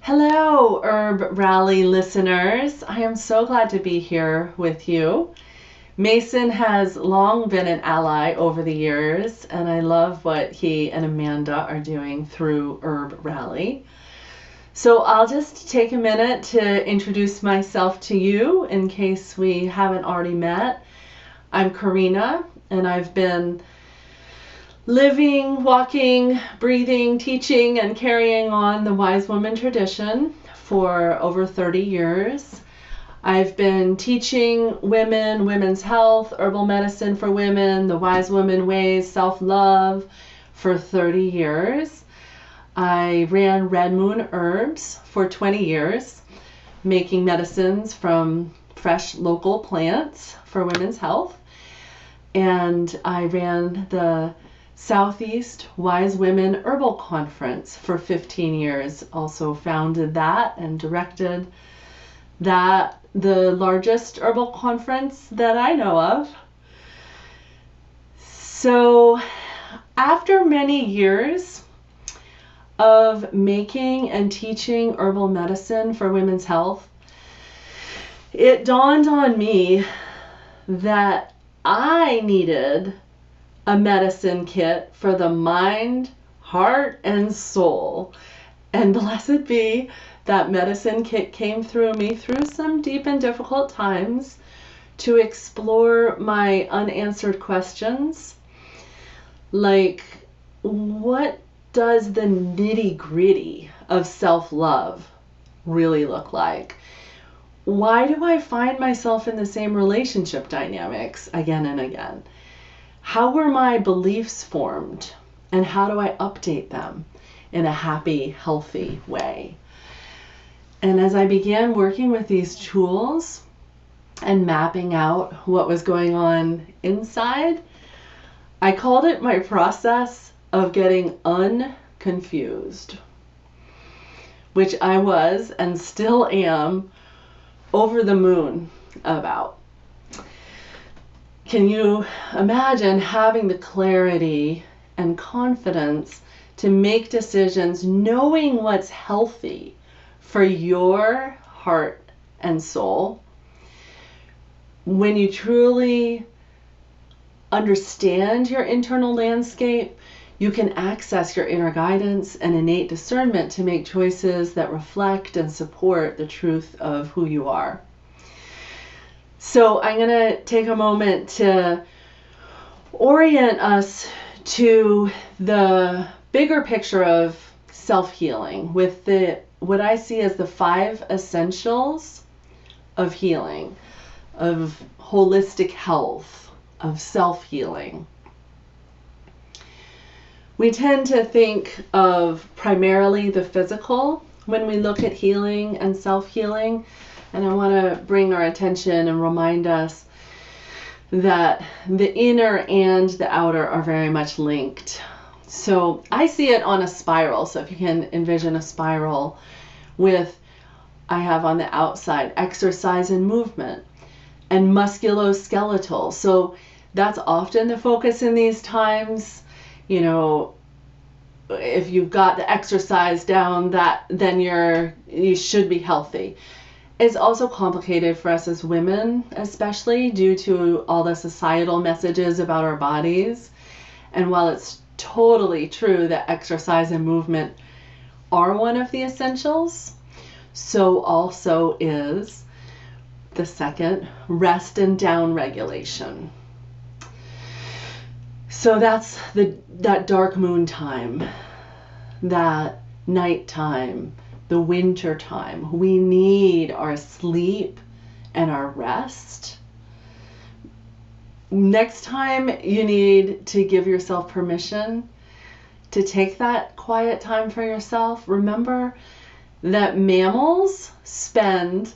Hello, HerbRally listeners. I am so glad to be here with you. Mason has long been an ally over the years, and I love what he and Amanda are doing through HerbRally. So I'll just take a minute to introduce myself to you in case we haven't already met. I'm Corinna, and I've been living, walking, breathing, teaching, and carrying on the wise woman tradition for over 30 years. I've been teaching women, women's health, herbal medicine for women, the wise woman ways, self-love for 30 years. I ran Red Moon Herbs for 20 years, making medicines from fresh local plants for women's health. And I ran the Southeast Wise Women Herbal Conference for 15 years. Also founded that and directed that, the largest herbal conference that I know of. So after many years of making and teaching herbal medicine for women's health, it dawned on me that I needed a medicine kit for the mind, heart, and soul. And blessed be that medicine kit came through me through some deep and difficult times to explore my unanswered questions. Like, what does the nitty-gritty of self-love really look like? Why do I find myself in the same relationship dynamics again and again? How were my beliefs formed, and how do I update them in a happy, healthy way? And as I began working with these tools and mapping out what was going on inside, I called it my process of getting unconfused, which I was and still am over the moon about. Can you imagine having the clarity and confidence to make decisions knowing what's healthy for your heart and soul? When you truly understand your internal landscape, you can access your inner guidance and innate discernment to make choices that reflect and support the truth of who you are. So I'm going to take a moment to orient us to the bigger picture of self-healing with what I see as the 5 essentials of healing, of holistic health, of self-healing. We tend to think of primarily the physical when we look at healing and self-healing. And I want to bring our attention and remind us that the inner and the outer are very much linked. So I see it on a spiral. So if you can envision a spiral with, I have on the outside exercise and movement and musculoskeletal. So that's often the focus in these times. You know, if you've got the exercise down, then you should be healthy. It's also complicated for us as women, especially due to all the societal messages about our bodies. And while it's totally true that exercise and movement are one of the essentials, so also is the second, rest and down regulation. So that's that dark moon time, that night time, the winter time. We need our sleep and our rest. Next time you need to give yourself permission to take that quiet time for yourself. Remember that mammals spend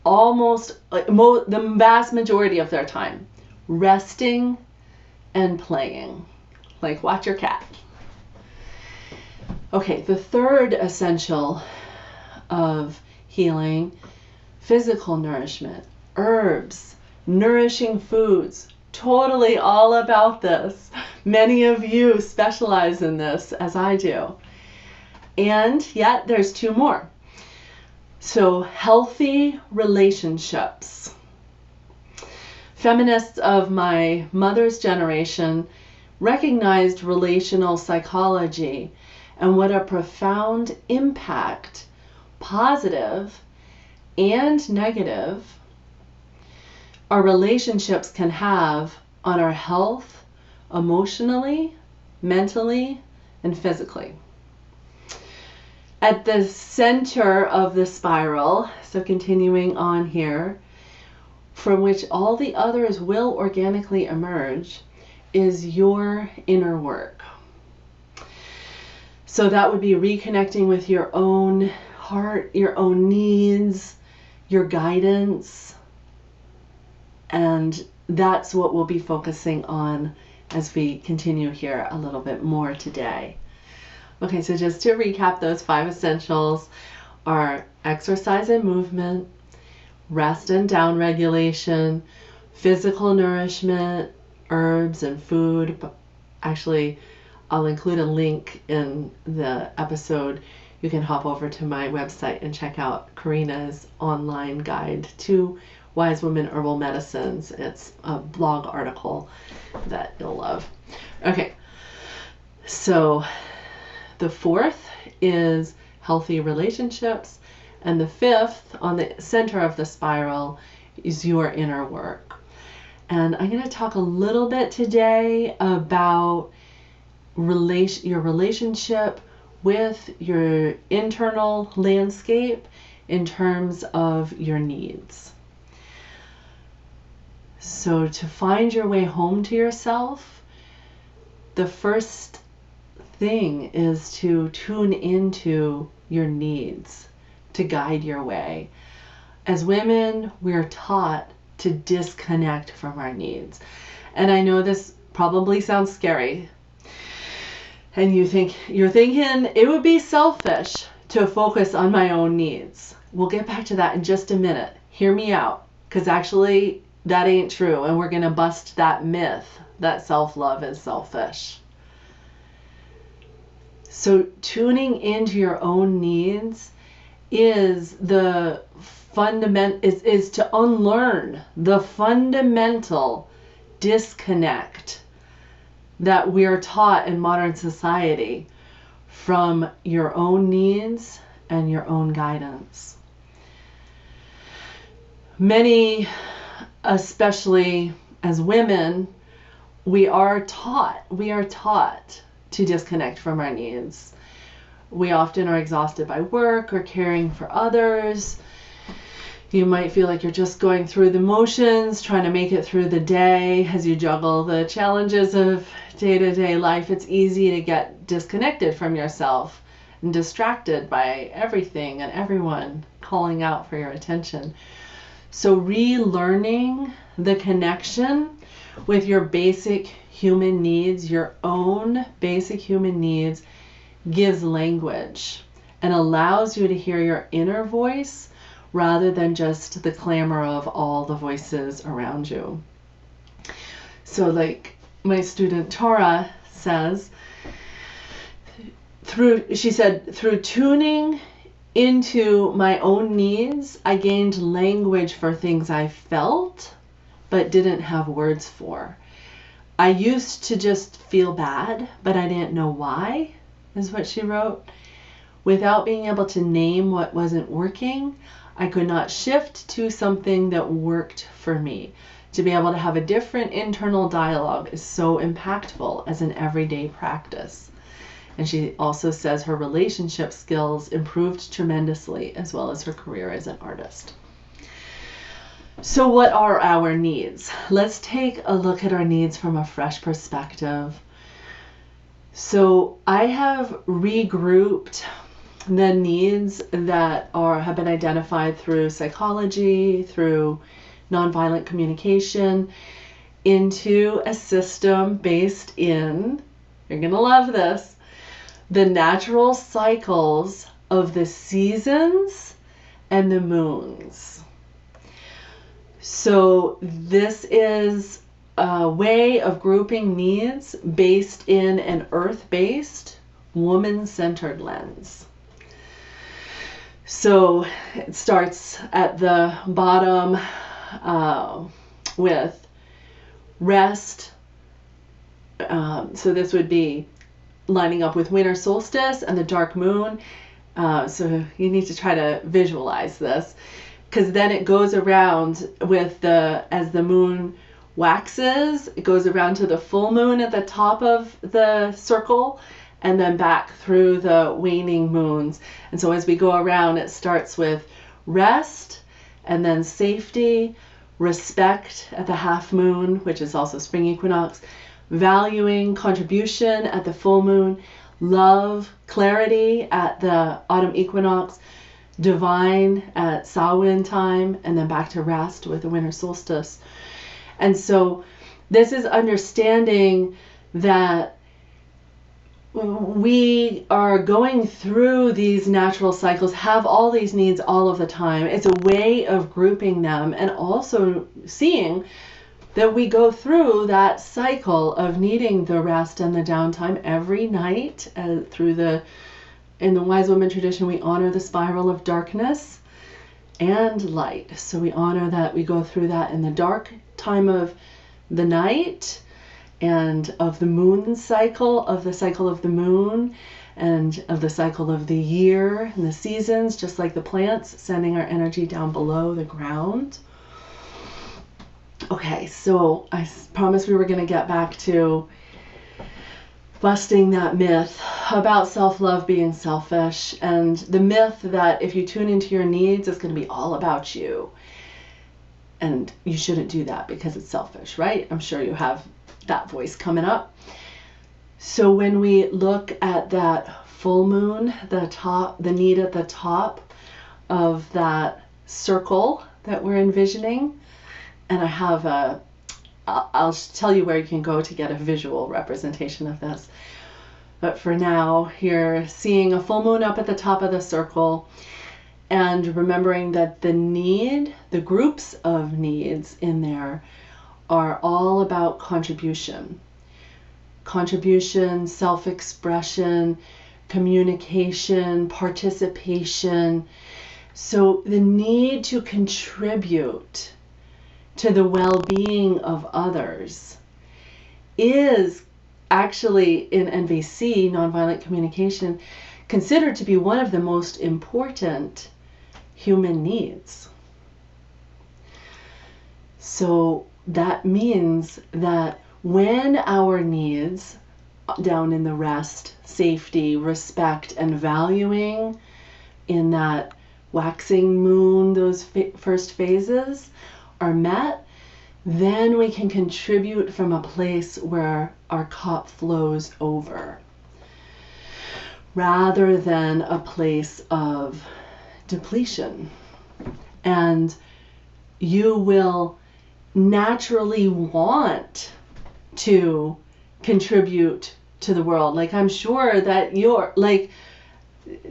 the vast majority of their time resting and playing. Like, watch your cat. Okay, the third essential of healing, physical nourishment, herbs, nourishing foods, totally all about this. Many of you specialize in this, as I do. And yet there's two more. So healthy relationships. Feminists of my mother's generation recognized relational psychology and what a profound impact, positive and negative, our relationships can have on our health, emotionally, mentally, and physically. At the center of the spiral, so continuing on here, from which all the others will organically emerge, is your inner work. So that would be reconnecting with your own heart, your own needs, your guidance, and that's what we'll be focusing on as we continue here a little bit more today. Okay, so just to recap, those 5 essentials are exercise and movement, rest and down regulation, physical nourishment, herbs and food. Actually, I'll include a link in the episode. You can hop over to my website and check out Corinna's online guide to Wise Women Herbal Medicines. It's a blog article that you'll love. Okay, so the 4th is healthy relationships, and the 5th, on the center of the spiral, is your inner work. And I'm going to talk a little bit today about your relationship with your internal landscape in terms of your needs. So to find your way home to yourself, the first thing is to tune into your needs to guide your way. As women, we're taught to disconnect from our needs. And I know this probably sounds scary. And you're thinking it would be selfish to focus on my own needs. We'll get back to that in just a minute. Hear me out, because actually that ain't true, and we're going to bust that myth that self-love is selfish. So tuning into your own needs is the is to unlearn the fundamental disconnect that we're taught in modern society from your own needs and your own guidance. Many, especially as women, we are taught to disconnect from our needs. We often are exhausted by work or caring for others. You might feel like you're just going through the motions, trying to make it through the day as you juggle the challenges of day-to-day life. It's easy to get disconnected from yourself and distracted by everything and everyone calling out for your attention. So relearning the connection with your basic human needs, your own basic human needs, gives language and allows you to hear your inner voice rather than just the clamor of all the voices around you. So like my student Tora says, through tuning into my own needs, I gained language for things I felt but didn't have words for. I used to just feel bad, but I didn't know why, is what she wrote. Without being able to name what wasn't working, I could not shift to something that worked for me. To be able to have a different internal dialogue is so impactful as an everyday practice. And she also says her relationship skills improved tremendously, as well as her career as an artist. So what are our needs? Let's take a look at our needs from a fresh perspective. So I have regrouped the needs that have been identified through psychology, through nonviolent communication, into a system based in, you're going to love this, the natural cycles of the seasons and the moons. So this is a way of grouping needs based in an earth-based woman-centered lens. So it starts at the bottom with rest. So this would be lining up with winter solstice and the dark moon. So you need to try to visualize this, because then it goes around with as the moon waxes, it goes around to the full moon at the top of the circle, and then back through the waning moons. And so as we go around, it starts with rest, and then safety, respect at the half moon, which is also spring equinox, valuing, contribution at the full moon, love, clarity at the autumn equinox, divine at Samhain time, and then back to rest with the winter solstice. And so this is understanding that we are going through these natural cycles, have all these needs all of the time. It's a way of grouping them, and also seeing that we go through that cycle of needing the rest and the downtime every night. In the wise woman tradition, we honor the spiral of darkness and light. So we honor that we go through that in the dark time of the night, and of the moon cycle, of the cycle of the moon, and of the cycle of the year and the seasons, just like the plants, sending our energy down below the ground. Okay, so I promised we were going to get back to busting that myth about self-love being selfish, and the myth that if you tune into your needs, it's going to be all about you. And you shouldn't do that because it's selfish, right? I'm sure you have that voice coming up. So when we look at that full moon, the need at the top of that circle that we're envisioning, and I have I'll tell you where you can go to get a visual representation of this. But for now, you're seeing a full moon up at the top of the circle, and remembering that the groups of needs in there are all about contribution. Contribution, self-expression, communication, participation. So the need to contribute to the well-being of others is actually, in NVC, nonviolent communication, considered to be one of the most important human needs. So that means that when our needs down in the rest, safety, respect, and valuing in that waxing moon, those first phases are met, then we can contribute from a place where our cup flows over, rather than a place of depletion. And you will naturally want to contribute to the world. Like, I'm sure that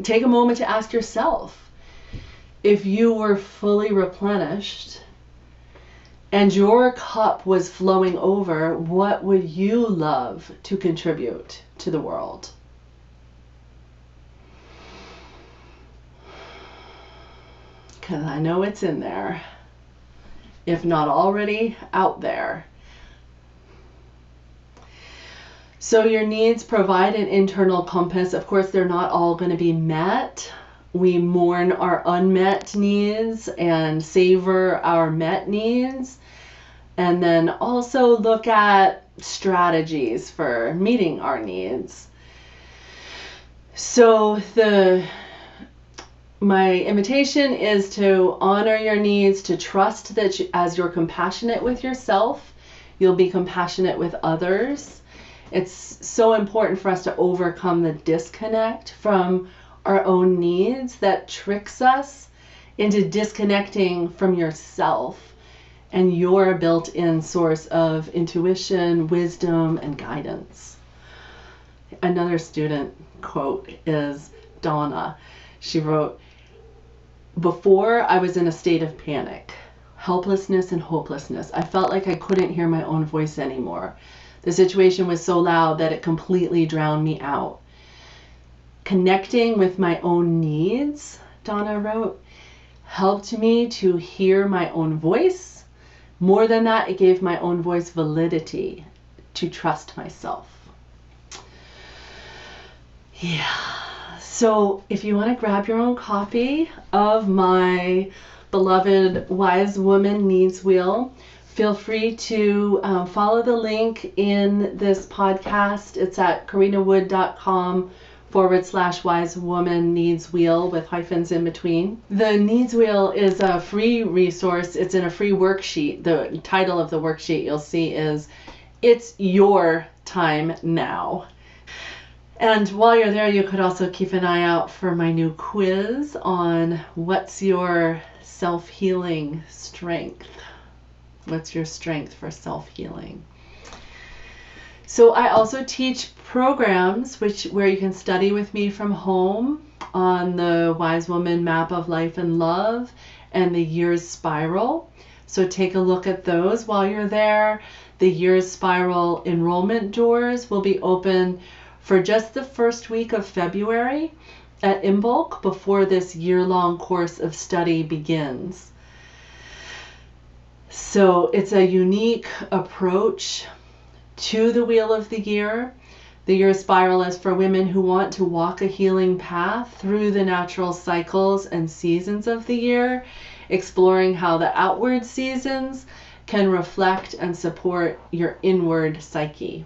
take a moment to ask yourself, if you were fully replenished and your cup was flowing over, what would you love to contribute to the world? Because I know it's in there, if not already out there. So your needs provide an internal compass. Of course, they're not all going to be met. We mourn our unmet needs and savor our met needs. And then also look at strategies for meeting our needs. So my invitation is to honor your needs, to trust that as you're compassionate with yourself, you'll be compassionate with others. It's so important for us to overcome the disconnect from our own needs that tricks us into disconnecting from yourself and your built-in source of intuition, wisdom, and guidance. Another student quote is Donna. She wrote, "Before I was in a state of panic, helplessness, and hopelessness. I felt like I couldn't hear my own voice anymore. The situation was so loud that it completely drowned me out. Connecting with my own needs, Donna wrote, helped me to hear my own voice. More than that, it gave my own voice validity to trust myself. Yeah. So if you want to grab your own copy of my beloved Wise Woman Needs Wheel, feel free to follow the link in this podcast. It's at corinnawood.com/Wise Woman Needs Wheel with hyphens in between. The Needs Wheel is a free resource. It's in a free worksheet. The title of the worksheet you'll see is It's Your Time Now. And while you're there, you could also keep an eye out for my new quiz on what's your self-healing strength. What's your strength for self-healing? So I also teach programs where you can study with me from home on the Wise Woman Map of Life and Love and the Year's Spiral. So take a look at those while you're there. The Year's Spiral enrollment doors will be open for just the first week of February at Inbulk before this year-long course of study begins. So it's a unique approach to the Wheel of the Year. The Year Spiral is for women who want to walk a healing path through the natural cycles and seasons of the year, exploring how the outward seasons can reflect and support your inward psyche.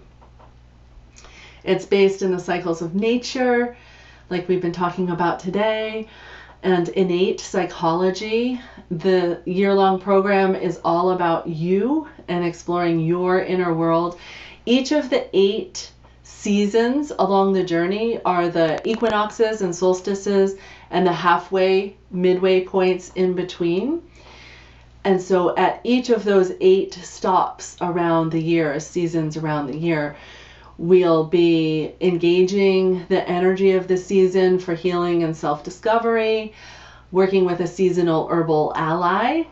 It's based in the cycles of nature, like we've been talking about today, and innate psychology. The year-long program is all about you and exploring your inner world. Each of the 8 seasons along the journey are the equinoxes and solstices and the midway points in between. And so at each of those 8 stops around the year, seasons around the year, we'll be engaging the energy of the season for healing and self-discovery, working with a seasonal herbal ally,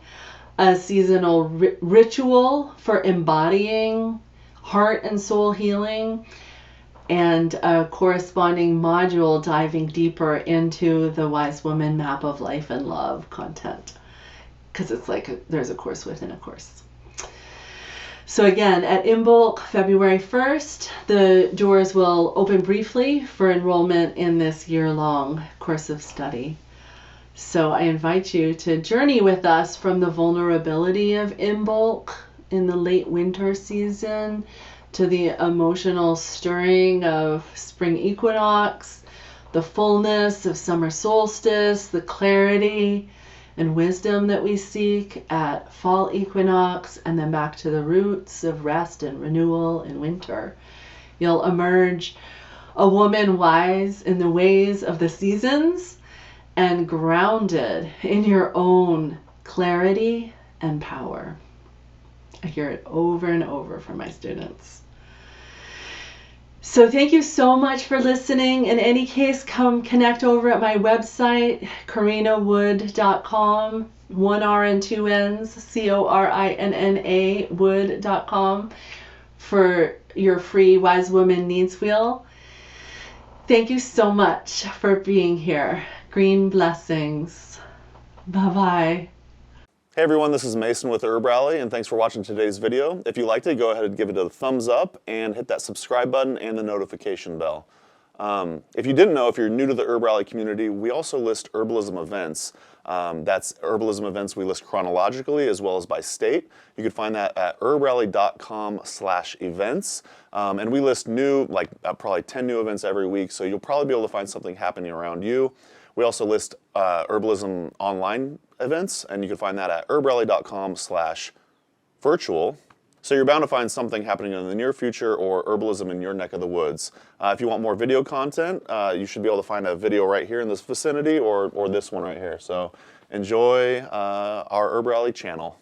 a seasonal ritual for embodying heart and soul healing, and a corresponding module diving deeper into the Wise Woman Map of Life and Love content. Because it's like there's a course within a course. So again, at Inbulk, February 1st, the doors will open briefly for enrollment in this year-long course of study. So I invite you to journey with us from the vulnerability of Inbulk in the late winter season to the emotional stirring of spring equinox, the fullness of summer solstice, the clarity and wisdom that we seek at fall equinox, and then back to the roots of rest and renewal in winter. You'll emerge a woman wise in the ways of the seasons and grounded in your own clarity and power. I hear it over and over from my students. So thank you so much for listening. In any case, come connect over at my website, corinnawood.com, 1 R and 2 N's, CORINNA wood.com, for your free Wise Woman Needs Wheel. Thank you so much for being here. Green blessings. Bye-bye. Hey everyone, this is Mason with HerbRally, and thanks for watching today's video. If you liked it, go ahead and give it a thumbs up and hit that subscribe button and the notification bell. If you didn't know, if you're new to the HerbRally community, we also list herbalism events. That's herbalism events we list chronologically as well as by state. You can find that at herbrally.com/events. And we list new, probably 10 new events every week, so you'll probably be able to find something happening around you. We also list herbalism online events, and you can find that at herbrally.com/virtual. So you're bound to find something happening in the near future or herbalism in your neck of the woods. If you want more video content, you should be able to find a video right here in this vicinity or this one right here. So enjoy our HerbRally channel.